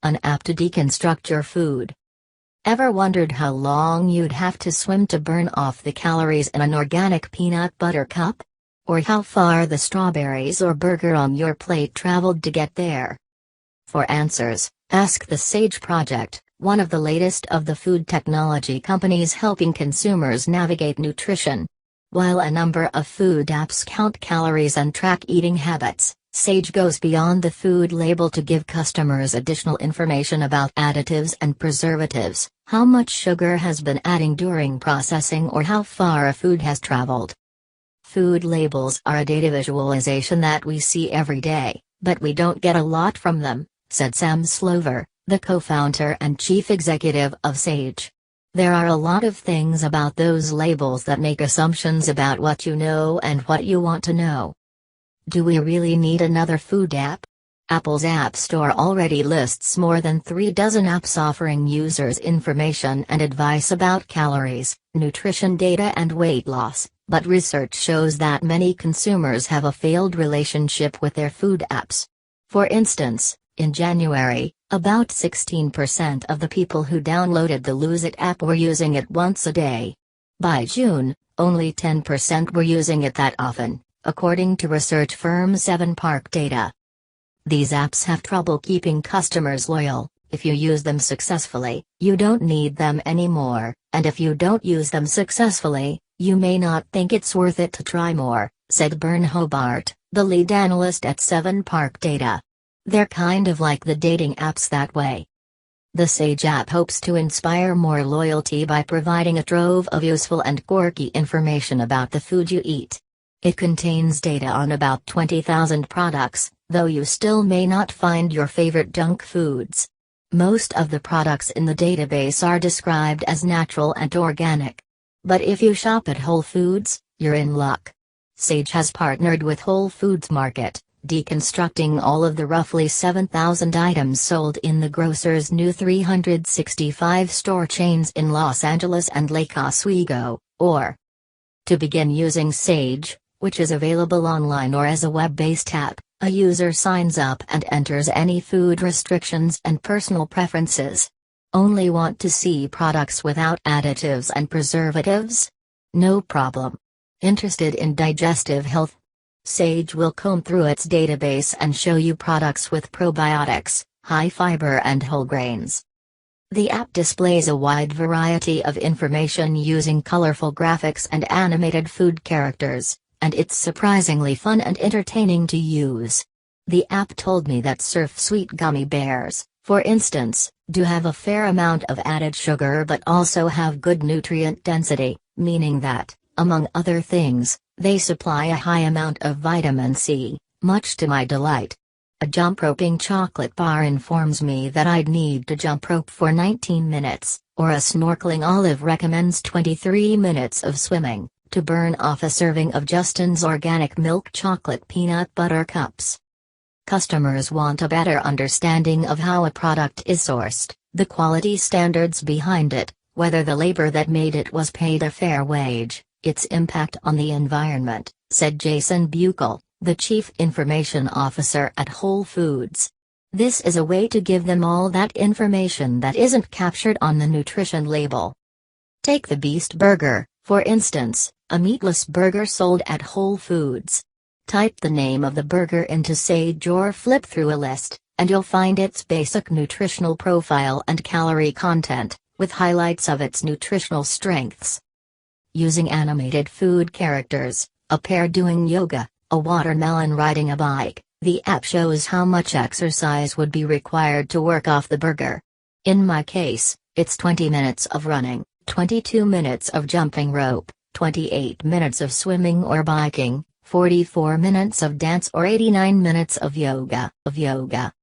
an app to deconstruct your food. Ever wondered how long you'd have to swim to burn off the calories in an organic peanut butter cup? Or how far the strawberries or burger on your plate traveled to get there? For answers, ask the Sage Project, one of the latest of the food technology companies helping consumers navigate nutrition. While a number of food apps count calories and track eating habits, Sage goes beyond the food label to give customers additional information about additives and preservatives, how much sugar has been adding during processing, or how far a food has traveled. Food labels are a data visualization that we see every day, but we don't get a lot from them, said Sam Slover, the co-founder and chief executive of Sage. There are a lot of things about those labels that make assumptions about what you know and what you want to know. Do we really need another food app? Apple's App Store already lists more than 36 apps offering users information and advice about calories, nutrition data and weight loss, but research shows that many consumers have a failed relationship with their food apps. For instance, in January, about 16% of the people who downloaded the Lose It app were using it once a day. By June, only 10% were using it that often, according to research firm 7Park data. These apps have trouble keeping customers loyal. If you use them successfully, you don't need them anymore, and if you don't use them successfully, you may not think it's worth it to try more, said Bern Hobart, the lead analyst at 7Park Data. They're kind of like the dating apps that way. The Sage app hopes to inspire more loyalty by providing a trove of useful and quirky information about the food you eat. It contains data on about 20,000 products, though you still may not find your favorite junk foods. Most of the products in the database are described as natural and organic. But if you shop at Whole Foods, you're in luck. Sage has partnered with Whole Foods Market, deconstructing all of the roughly 7,000 items sold in the grocer's new 365 store chains in Los Angeles and Lake Oswego, or. To begin using Sage, which is available online or as a web-based app, a user signs up and enters any food restrictions and personal preferences. Only want to see products without additives and preservatives? No problem. Interested in digestive health? Sage will comb through its database and show you products with probiotics, high fiber and whole grains. The app displays a wide variety of information using colorful graphics and animated food characters, and it's surprisingly fun and entertaining to use. The app told me that Surf Sweet gummy bears, for instance, do have a fair amount of added sugar but also have good nutrient density, meaning that, among other things, they supply a high amount of vitamin C, much to my delight. A jump roping chocolate bar informs me that I'd need to jump rope for 19 minutes, or a snorkeling olive recommends 23 minutes of swimming, to burn off a serving of Justin's organic milk chocolate peanut butter cups. Customers want a better understanding of how a product is sourced, the quality standards behind it, whether the labor that made it was paid a fair wage, its impact on the environment, said Jason Buchel, the Chief Information Officer at Whole Foods. This is a way to give them all that information that isn't captured on the nutrition label. Take the Beast Burger, for instance, a meatless burger sold at Whole Foods. Type the name of the burger into Sage or flip through a list, and you'll find its basic nutritional profile and calorie content, with highlights of its nutritional strengths. Using animated food characters, a pair doing yoga, a watermelon riding a bike, the app shows how much exercise would be required to work off the burger. In my case, it's 20 minutes of running, 22 minutes of jumping rope, 28 minutes of swimming or biking, 44 minutes of dance or 89 minutes of yoga.